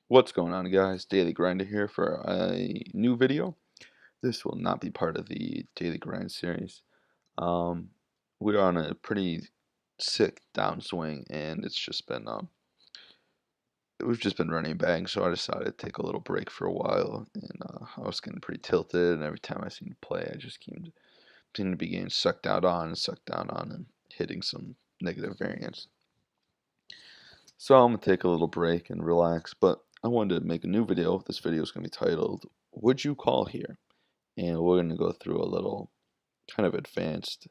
What's going on, guys? Daily Grinder here for a new video. This will not be part of the Daily Grind series. Um, we're on a pretty sick downswing, and we've just been running bang. So I decided to take a little break for a while, and I was getting pretty tilted. And every time I seemed to play, I just seemed to be getting sucked down on, and hitting some negative variance. So I'm gonna take a little break and relax, but I wanted to make a new video. This video is gonna be titled "Would You Call Here?" And we're gonna go through a little kind of advanced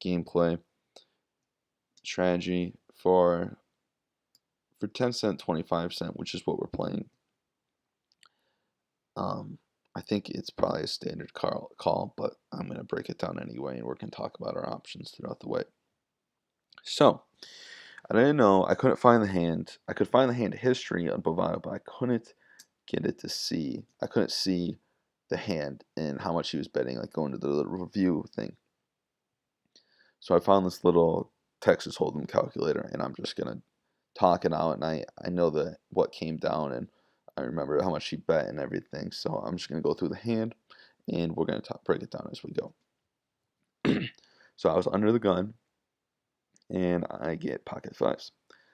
gameplay strategy for 10 cent, 25 cent, which is what we're playing. Um, I think it's probably a standard call, but I'm gonna break it down anyway, and we're gonna talk about our options throughout the way. So I didn't know. I couldn't find the hand. I could find the hand history on Bovada, but I couldn't get it to see. I couldn't see the hand and how much he was betting, like going to the little review thing. So I found this little Texas Hold'em calculator, and I'm just gonna talk it out. And I know what came down, and I remember how much he bet and everything. So I'm just gonna go through the hand, and we're gonna break it down as we go. So I was under the gun, and I get pocket fives.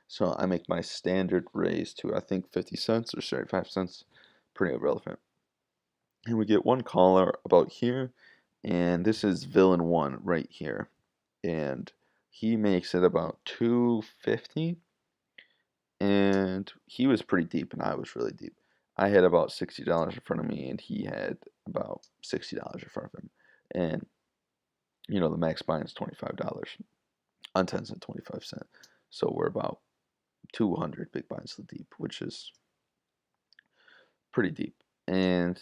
So I make my standard raise to, I think, 50 cents or 35 cents, pretty irrelevant. And we get one caller about here, and this is villain one right here. And he makes it about 250, and he was pretty deep and I was really deep. I had about $60 in front of me, and he had about $60 in front of him. And the max buy is $25 on 10 cent, 25 cent. So we're about 200 big blinds to the deep, which is pretty deep. And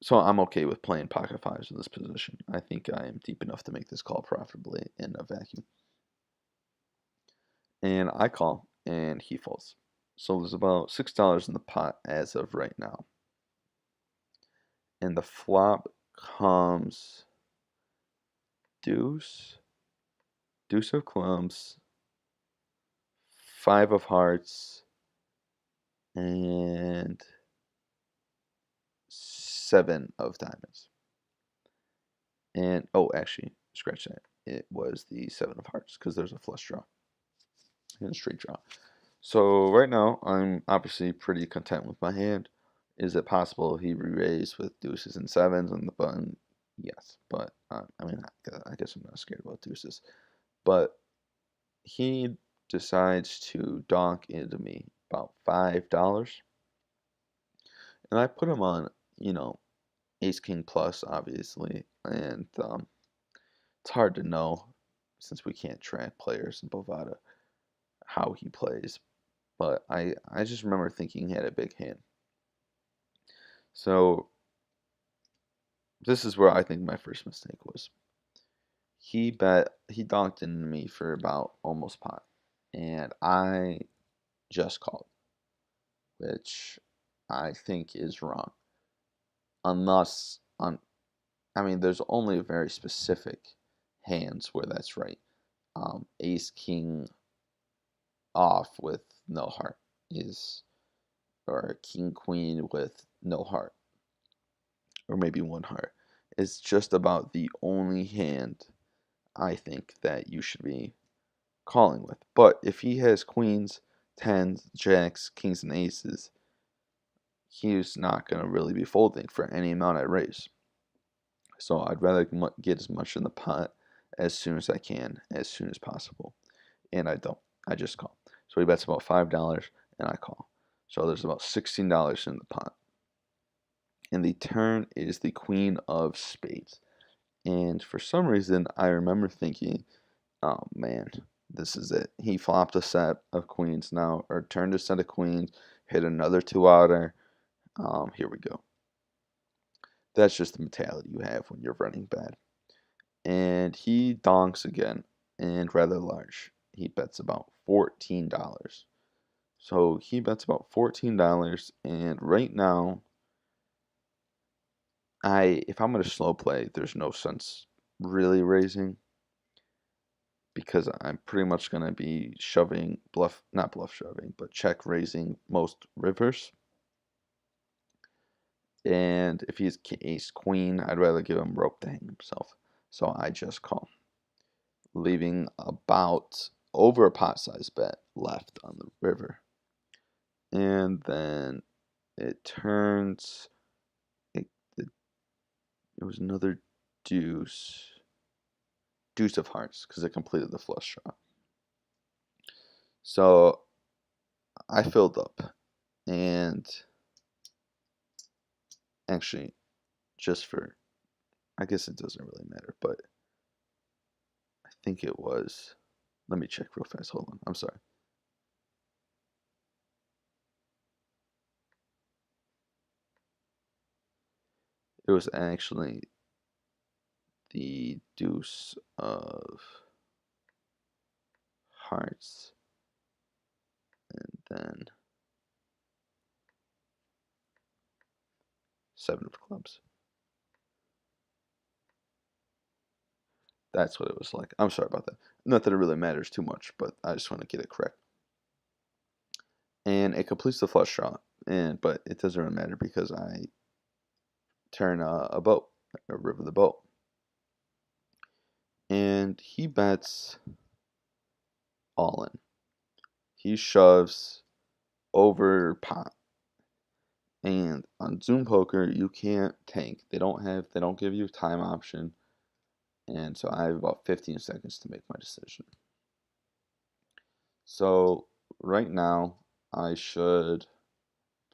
so I'm okay with playing pocket fives in this position. I think I am deep enough to make this call profitably in a vacuum. And I call, and he folds. So there's about $6 in the pot as of right now. And the flop comes deuce, deuce of clubs, five of hearts, and seven of diamonds. And, oh, actually, scratch that. It was the seven of hearts because there's a flush draw and a straight draw. So right now, I'm obviously pretty content with my hand. Is it possible he re-raised with deuces and sevens on the button? Yes, but I mean, I guess I'm not scared about deuces. But he decides to donk into me about $5, and I put him on, ace king plus, obviously, and it's hard to know since we can't track players in Bovada how he plays. But I just remember thinking he had a big hand. So this is where I think my first mistake was. He donked into me for about almost pot, and I just called, which I think is wrong. Unless I mean, there's only very specific hands where that's right. Ace king off with no heart is, or king queen with no heart, or maybe one heart. It's just about the only hand I think that you should be calling with. But if he has queens, tens, jacks, kings, and aces, he's not going to really be folding for any amount I raise. So I'd rather get as much in the pot as soon as I can, as soon as possible. And I don't. I just call. So he bets about $5, and I call. So there's about $16 in the pot. And the turn is the queen of spades. And for some reason, I remember thinking, oh man, this is it. He flopped a set of queens now, or turned a set of queens, hit another two outer. Here we go. That's just the mentality you have when you're running bad. And he donks again, and rather large. He bets about $14. So he bets about $14, and right now, if I'm gonna slow play, there's no sense really raising, because I'm pretty much gonna be shoving not bluff shoving, but check raising most rivers. And if he's ace queen, I'd rather give him rope to hang himself. So I just call, leaving about over a pot size bet left on the river. And then it turns, it was another deuce, deuce of hearts, because it completed the flush draw. So I filled up, and actually, just for, I guess it doesn't really matter, but I think it was, let me check real fast. Hold on. I'm sorry. It was actually the deuce of hearts, and then seven of clubs. That's what it was like. I'm sorry about that. Not that it really matters too much, but I just want to get it correct. And it completes the flush draw, but it doesn't really matter because I turn a boat, a river the boat, and he bets all in. He shoves over pot. And on Zoom Poker, you can't tank. They don't give you a time option. And so I have about 15 seconds to make my decision. So right now, I should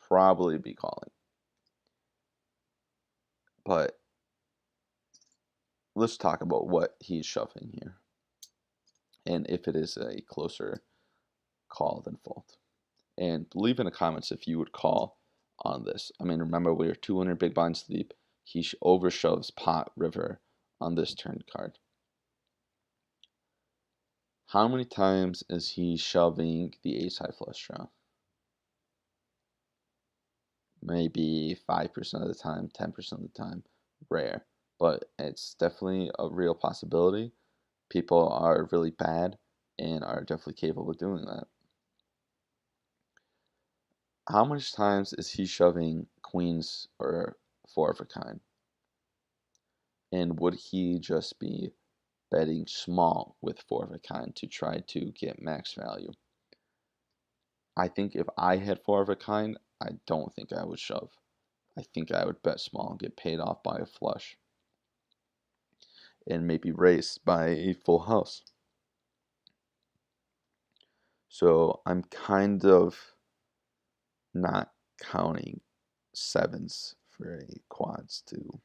probably be calling. But let's talk about what he's shoving here. And if it is a closer call than fold. And leave in the comments if you would call on this. I mean, remember, we are 200 big blinds deep. He overshoves pot river on this turn card. How many times is he shoving the ace high flush draw? Maybe 5% of the time, 10% of the time. Rare. But it's definitely a real possibility. People are really bad and are definitely capable of doing that. How much times is he shoving queens or four of a kind? And would he just be betting small with four of a kind to try to get max value? I think if I had four of a kind, I don't think I would shove. I think I would bet small and get paid off by a flush and maybe race by a full house. So I'm kind of not counting sevens for a quads to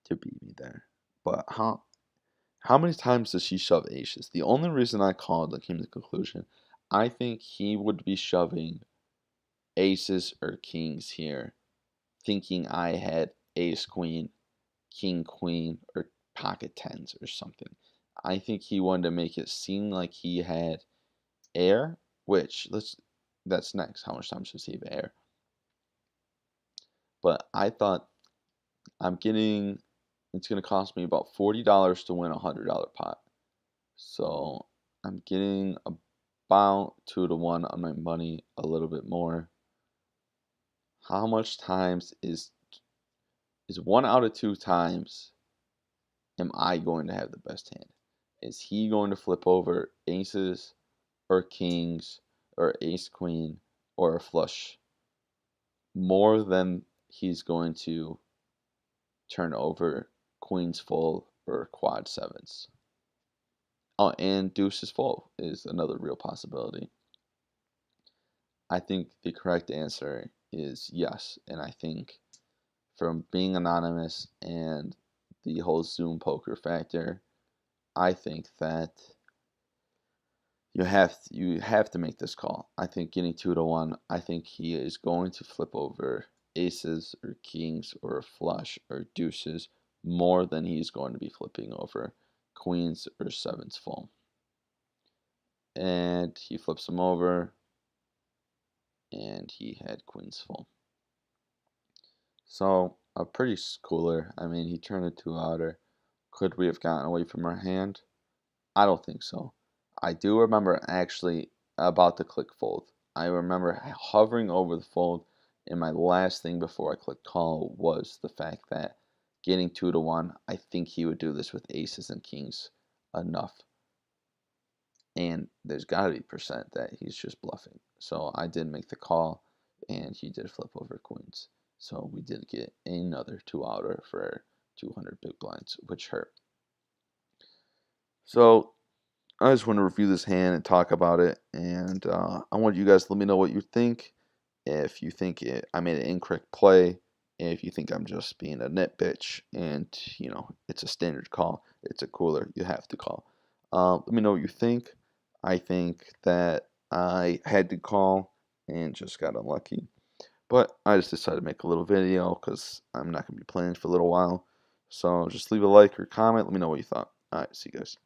beat me there. But how many times does he shove aces? The only reason I called that came to the conclusion, I think he would be shoving aces or kings here, thinking I had ace queen, king queen, or pocket tens or something. I think he wanted to make it seem like he had air, which that's next. How much time does he have air? But I thought it's gonna cost me about $40 to win a $100 pot. So I'm getting about 2 to 1 on my money, a little bit more. How much times is 1 out of 2 times am I going to have the best hand? Is he going to flip over aces or kings or ace queen or a flush more than he's going to turn over queens full or quad sevens? Oh, and deuces full is another real possibility. I think the correct answer is yes, and I think from being anonymous and the whole Zoom poker factor, I think that you have to make this call. I think getting 2 to 1. I think he is going to flip over aces or kings or a flush or deuces more than he's going to be flipping over queens or sevens full. And he flips them over, and he had queens full. So a pretty schooler. I mean, he turned a 2-outer. Could we have gotten away from our hand? I don't think so. I do remember actually about the click fold. I remember hovering over the fold, And my last thing before I clicked call was the fact that getting 2 to 1, I think he would do this with aces and kings enough. And there's got to be percent that he's just bluffing. So I did make the call, and he did flip over queens. So we did get another 2-outer for 200 big blinds, which hurt. So I just want to review this hand and talk about it, and I want you guys to let me know what you think. If you think I made an incorrect play, if you think I'm just being a net bitch, and it's a standard call, it's a cooler, you have to call. Let me know what you think. I think that I had to call and just got unlucky, but I just decided to make a little video because I'm not going to be playing for a little while. So just leave a like or comment. Let me know what you thought. All right, see you guys.